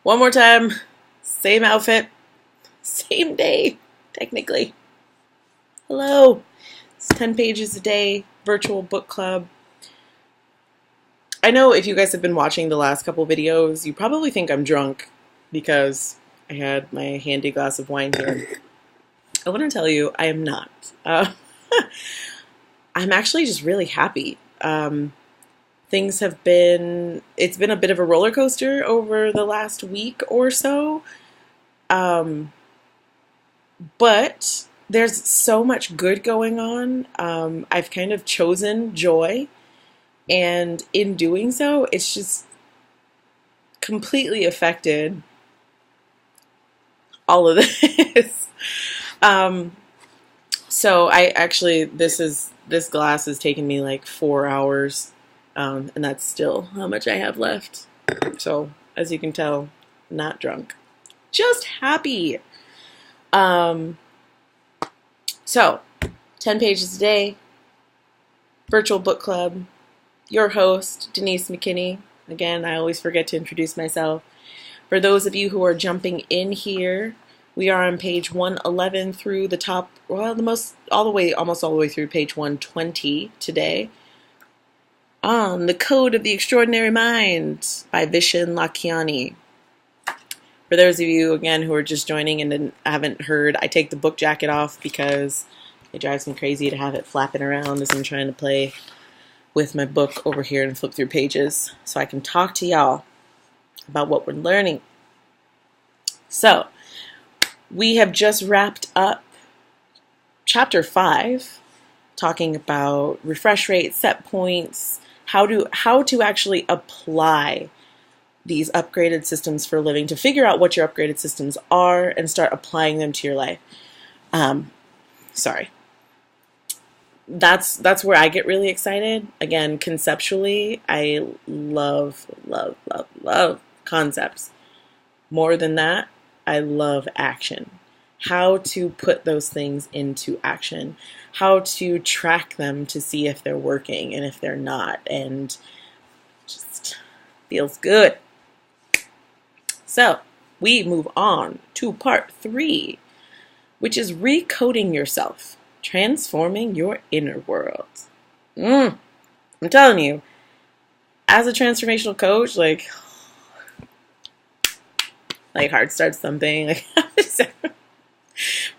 One more time. Same outfit. Same day, technically. Hello. It's 10 pages a day, virtual book club. I know if you guys have been watching the last couple videos, you probably think I'm drunk because I had my handy glass of wine here. I want to tell you, I am not. I'm actually just really happy. It's been a bit of a roller coaster over the last week or so. But there's so much good going on. I've kind of chosen joy, and in doing so, it's just completely affected all of this. So this glass has taken me like 4 hours, and that's still how much I have left. So as you can tell, not drunk, just happy. So 10 pages a day, virtual book club, your host, Denise McKinney. Again, I always forget to introduce myself. For those of you who are jumping in here, we are on page 111 through the top, almost all the way through page 120 today. On The Code of the Extraordinary Mind by Vishen Lakhiani. For those of you, again, who are just joining and haven't heard, I take the book jacket off because it drives me crazy to have it flapping around as I'm trying to play with my book over here and flip through pages so I can talk to y'all about what we're learning. So, we have just wrapped up chapter 5, talking about refresh rate, set points, how to actually apply these upgraded systems for living, to figure out what your upgraded systems are and start applying them to your life. That's where I get really excited. Again, conceptually, I love concepts. More than that, I love action. How to put those things into action. How to track them to see if they're working and if they're not. And just feels good. So, we move on to part 3, which is recoding yourself, transforming your inner world. I'm telling you, as a transformational coach, like heart starts thumping.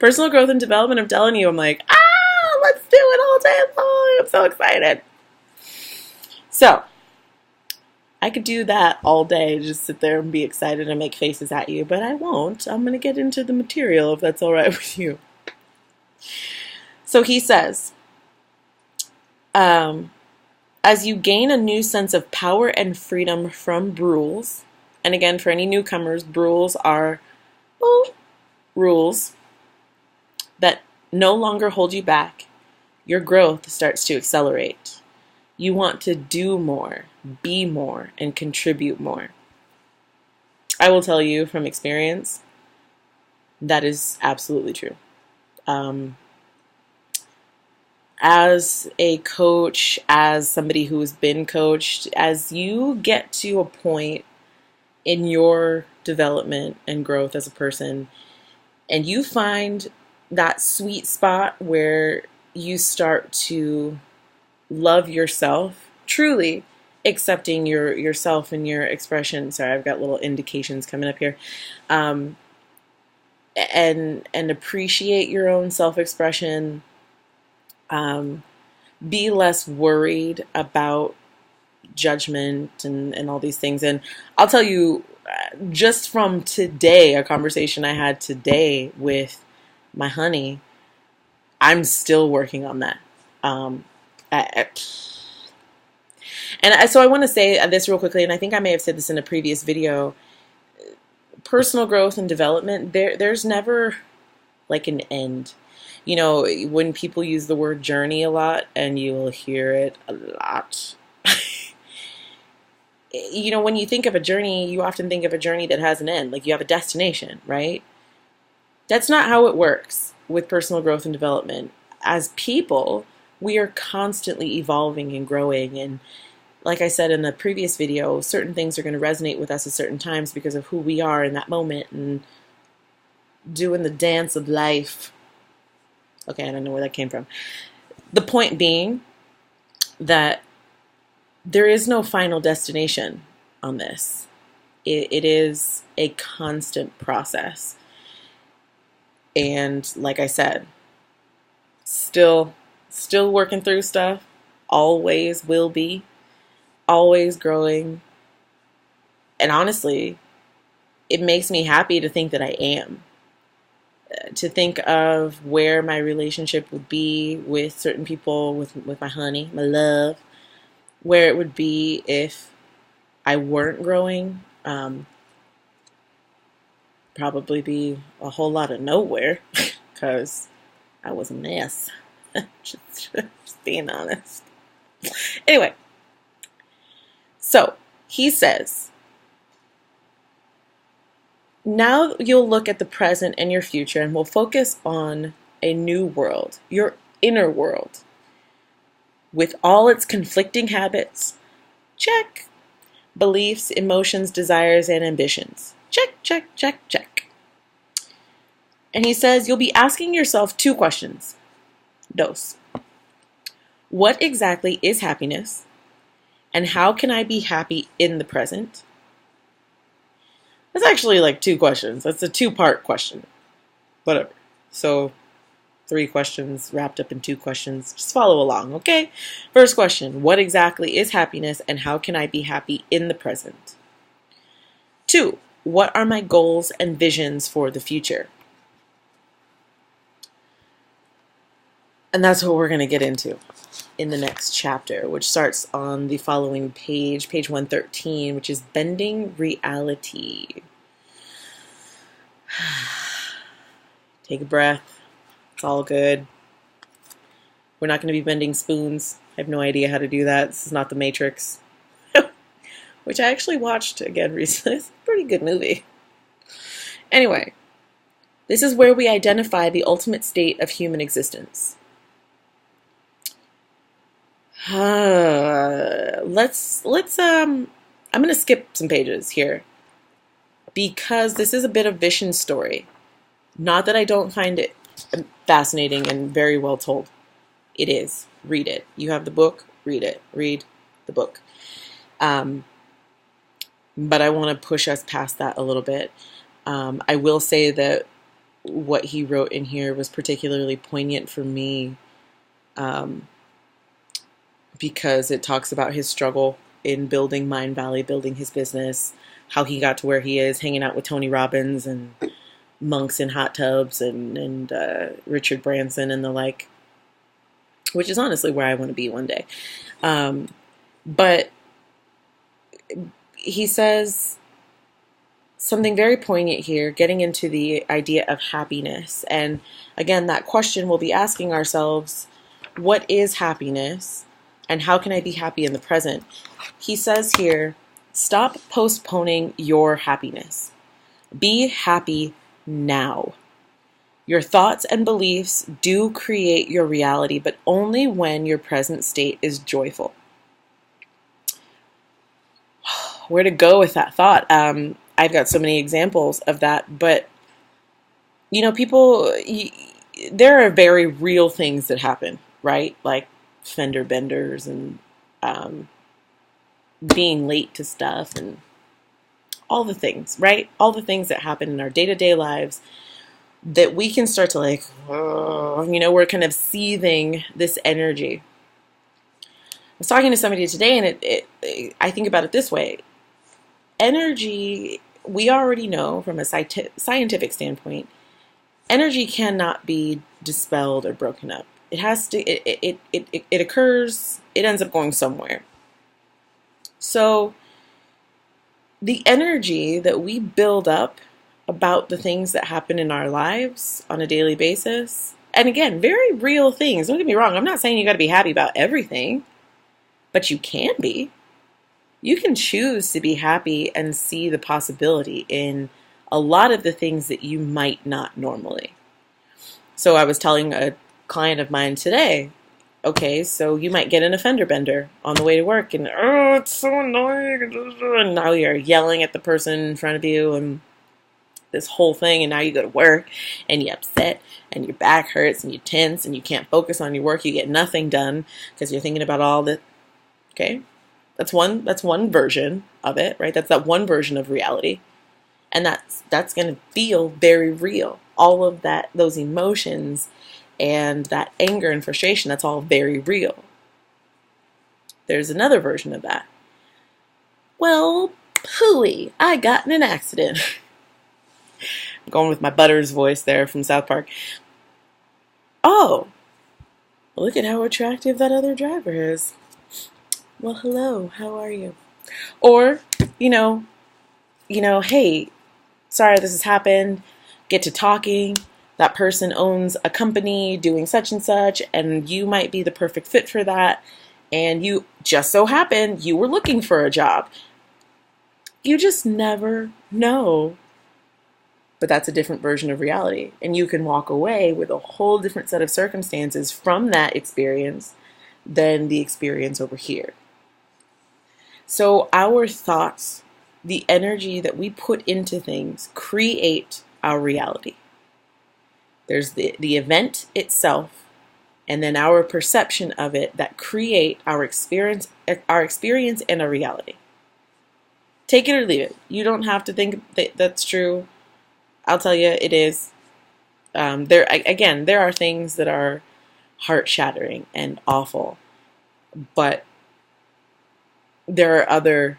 Personal growth and development, I'm telling you, I'm like, let's do it all day long. I'm so excited. So, I could do that all day, just sit there and be excited and make faces at you, but I won't. I'm going to get into the material if that's all right with you. So he says, as you gain a new sense of power and freedom from rules, and again, for any newcomers, rules are rules that no longer hold you back, your growth starts to accelerate. You want to do more, be more, and contribute more. I will tell you from experience, that is absolutely true. As a coach, as somebody who has been coached, as you get to a point in your development and growth as a person, and you find that sweet spot where you start to love yourself, truly accepting yourself and your expression. Sorry, I've got little indications coming up here. And appreciate your own self-expression. Be less worried about judgment and all these things. And I'll tell you, just from today, a conversation I had today with my honey, I'm still working on that. So I want to say this real quickly, and I think I may have said this in a previous video. Personal growth and development, there's never like an end. You know, when people use the word journey a lot, and you will hear it a lot. You know, when you think of a journey, you often think of a journey that has an end, like you have a destination, right? That's not how it works with personal growth and development. As people, we are constantly evolving and growing, and like I said in the previous video, certain things are going to resonate with us at certain times because of who we are in that moment and doing the dance of life. Okay, I don't know where that came from. The point being that there is no final destination on this. It is a constant process. And like I said, still working through stuff, always will be, always growing. And honestly, it makes me happy to think that I am. To think of where my relationship would be with certain people, with my honey, my love, where it would be if I weren't growing. Probably be a whole lot of nowhere because I was a mess. just being honest. Anyway, so he says, now you'll look at the present and your future and we'll focus on a new world, your inner world, with all its conflicting habits, check, beliefs, emotions, desires, and ambitions. Check, check, check, check. And he says you'll be asking yourself 2 questions. Dos. What exactly is happiness? And how can I be happy in the present? That's actually like 2 questions. That's a 2-part question. Whatever. So 3 questions wrapped up in 2 questions. Just follow along, okay? First question, what exactly is happiness and how can I be happy in the present? 2, what are my goals and visions for the future? And that's what we're going to get into in the next chapter, which starts on the following page, page 113, which is bending reality. Take a breath. It's all good. We're not going to be bending spoons. I have no idea how to do that. This is not The Matrix, which I actually watched again recently. It's a pretty good movie. Anyway, this is where we identify the ultimate state of human existence. I'm going to skip some pages here because this is a bit of Vishen's story. Not that I don't find it fascinating and very well told. It is. Read it. You have the book, read it. Read the book. But I want to push us past that a little bit. I will say that what he wrote in here was particularly poignant for me because it talks about his struggle in building Mindvalley, building his business, how he got to where he is, hanging out with Tony Robbins and monks in hot tubs and Richard Branson and the like, which is honestly where I want to be one day. But he says something very poignant here, getting into the idea of happiness. And again, that question we'll be asking ourselves, what is happiness? And how can I be happy in the present? He says here, stop postponing your happiness. Be happy now. Your thoughts and beliefs do create your reality, but only when your present state is joyful. Where to go with that thought? I've got so many examples of that, but you know, there are very real things that happen, right? Like fender benders and being late to stuff and all the things, right? All the things that happen in our day-to-day lives that we can start to like, we're kind of seething this energy. I was talking to somebody today and I think about it this way. Energy, we already know from a scientific standpoint, energy cannot be dispelled or broken up. It has to, it occurs, it ends up going somewhere. So the energy that we build up about the things that happen in our lives on a daily basis, and again, very real things. Don't get me wrong. I'm not saying you got to be happy about everything, but you can be. You can choose to be happy and see the possibility in a lot of the things that you might not normally. So I was telling a client of mine today, Okay, so you might get in a fender bender on the way to work, and oh, it's so annoying, and now you're yelling at the person in front of you, and this whole thing, and now you go to work, and you're upset, and your back hurts, and you're tense, and you can't focus on your work. You get nothing done because you're thinking about all the. Okay, that's one version of it, right? That's that one version of reality, and that's going to feel very real. All of that, those emotions and that anger and frustration, that's all very real. There's another version of that. Well, pooey, I got in an accident. I'm going with my Butters voice there from South Park. Oh, look at how attractive that other driver is. Well, hello, how are you? Or, hey, sorry this has happened. Get to talking. That person owns a company doing such and such, and you might be the perfect fit for that. And you just so happen you were looking for a job. You just never know. But that's a different version of reality. And you can walk away with a whole different set of circumstances from that experience than the experience over here. So our thoughts, the energy that we put into things, create our reality. There's the event itself, and then our perception of it that create our experience and our reality. Take it or leave it. You don't have to think that's true. I'll tell you, it is. There are things that are heart-shattering and awful, but there are other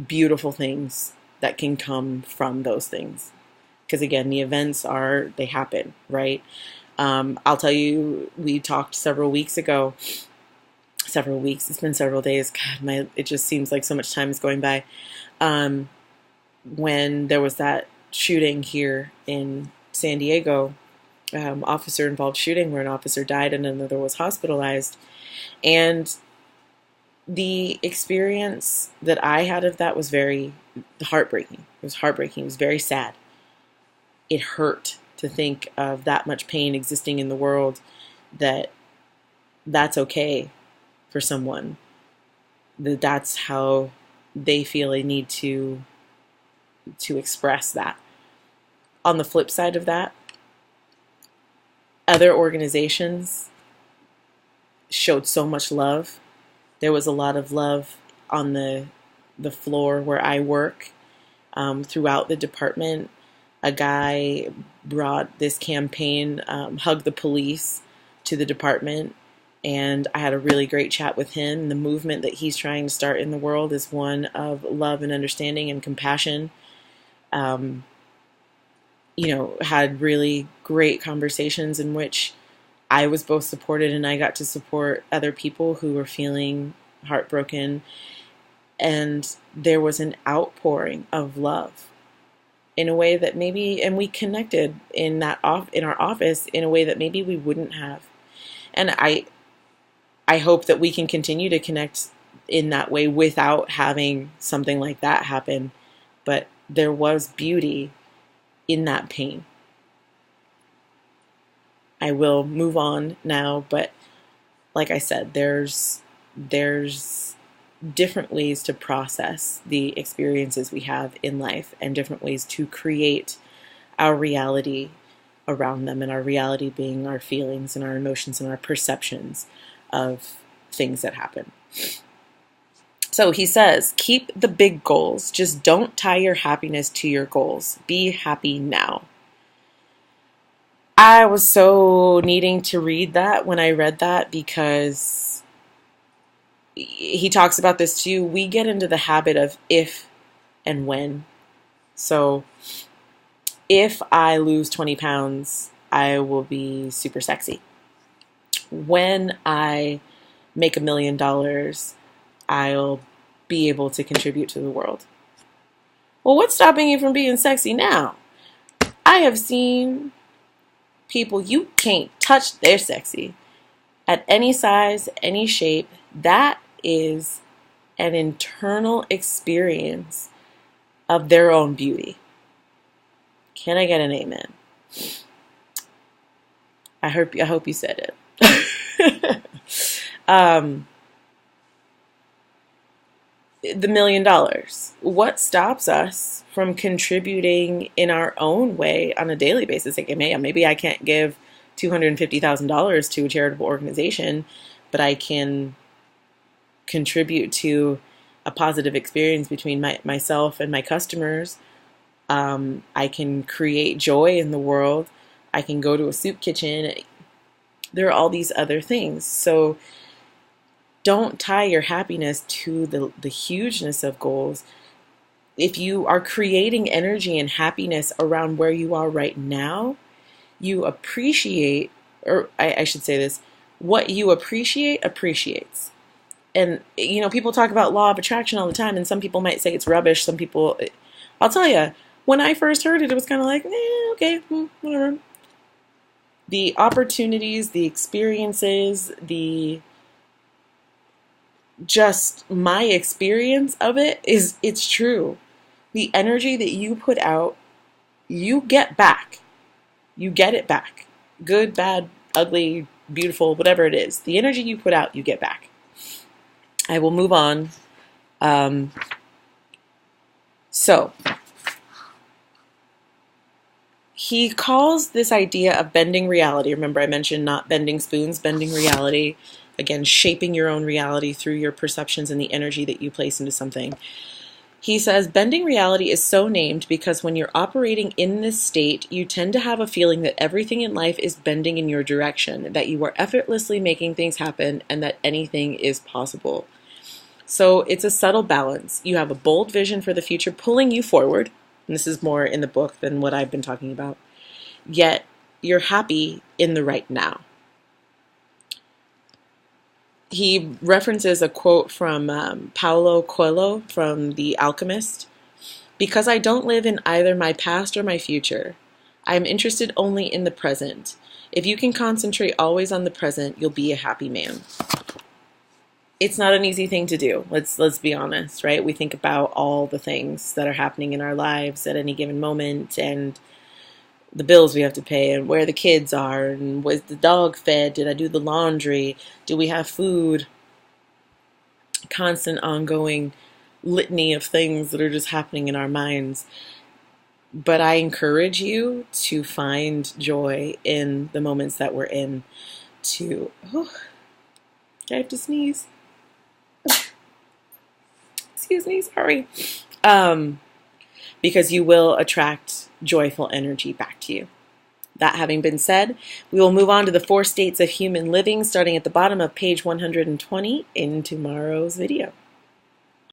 beautiful things that can come from those things. Because again, the events they happen, right? I'll tell you, we talked several weeks ago. Several weeks. It's been several days. God, it just seems like so much time is going by. When there was that shooting here in San Diego, officer-involved shooting where an officer died and another was hospitalized. And the experience that I had of that was very heartbreaking. It was heartbreaking. It was very sad. It hurt to think of that much pain existing in the world, that's okay for someone. That's how they feel they need to express that. On the flip side of that, other organizations showed so much love. There was a lot of love on the floor where I work, throughout the department. A guy brought this campaign, Hug the Police, to the department, and I had a really great chat with him. The movement that he's trying to start in the world is one of love and understanding and compassion. Had really great conversations in which I was both supported and I got to support other people who were feeling heartbroken. And there was an outpouring of love in a way that and we connected in our office in a way that maybe we wouldn't have. And I hope that we can continue to connect in that way without having something like that happen. But there was beauty in that pain. I will move on now, but like I said, there's different ways to process the experiences we have in life and different ways to create our reality around them, and our reality being our feelings and our emotions and our perceptions of things that happen. So he says, keep the big goals. Just don't tie your happiness to your goals. Be happy now. I was so needing to read that when I read that, because he talks about this too. We get into the habit of if and when. So if I lose 20 pounds, I will be super sexy. When I make $1 million, I'll be able to contribute to the world. Well, what's stopping you from being sexy now? I have seen people, you can't touch their sexy at any size, any shape. That is an internal experience of their own beauty. Can I get an amen? I hope you said it. The $1 million. What stops us from contributing in our own way on a daily basis? Like, maybe I can't give $250,000 to a charitable organization, but I can contribute to a positive experience between myself and my customers. I can create joy in the world. I can go to a soup kitchen. There are all these other things. So don't tie your happiness to the hugeness of goals. If you are creating energy and happiness around where you are right now, you appreciate, or I should say this, what you appreciate appreciates. And, people talk about law of attraction all the time, and some people might say it's rubbish. Some people, I'll tell you, when I first heard it, it was kind of like, okay, whatever. The opportunities, the experiences, just my experience of it's true. The energy that you put out, you get back. You get it back. Good, bad, ugly, beautiful, whatever it is. The energy you put out, you get back. I will move on. So, he calls this idea of bending reality. Remember, I mentioned not bending spoons, bending reality. Again, shaping your own reality through your perceptions and the energy that you place into something. He says, bending reality is so named because when you're operating in this state, you tend to have a feeling that everything in life is bending in your direction, that you are effortlessly making things happen, and that anything is possible. So it's a subtle balance. You have a bold vision for the future pulling you forward. And this is more in the book than what I've been talking about. Yet you're happy in the right now. He references a quote from Paulo Coelho from The Alchemist. Because I don't live in either my past or my future, I am interested only in the present. If you can concentrate always on the present, you'll be a happy man. It's not an easy thing to do. Let's be honest, right? We think about all the things that are happening in our lives at any given moment, and the bills we have to pay, and where the kids are, and was the dog fed? Did I do the laundry? Do we have food? Constant ongoing litany of things that are just happening in our minds. But I encourage you to find joy in the moments that we're in. I have to sneeze. Excuse me, sorry. Because you will attract joyful energy back to you. That having been said, we will move on to the 4 states of human living, starting at the bottom of page 120 in tomorrow's video.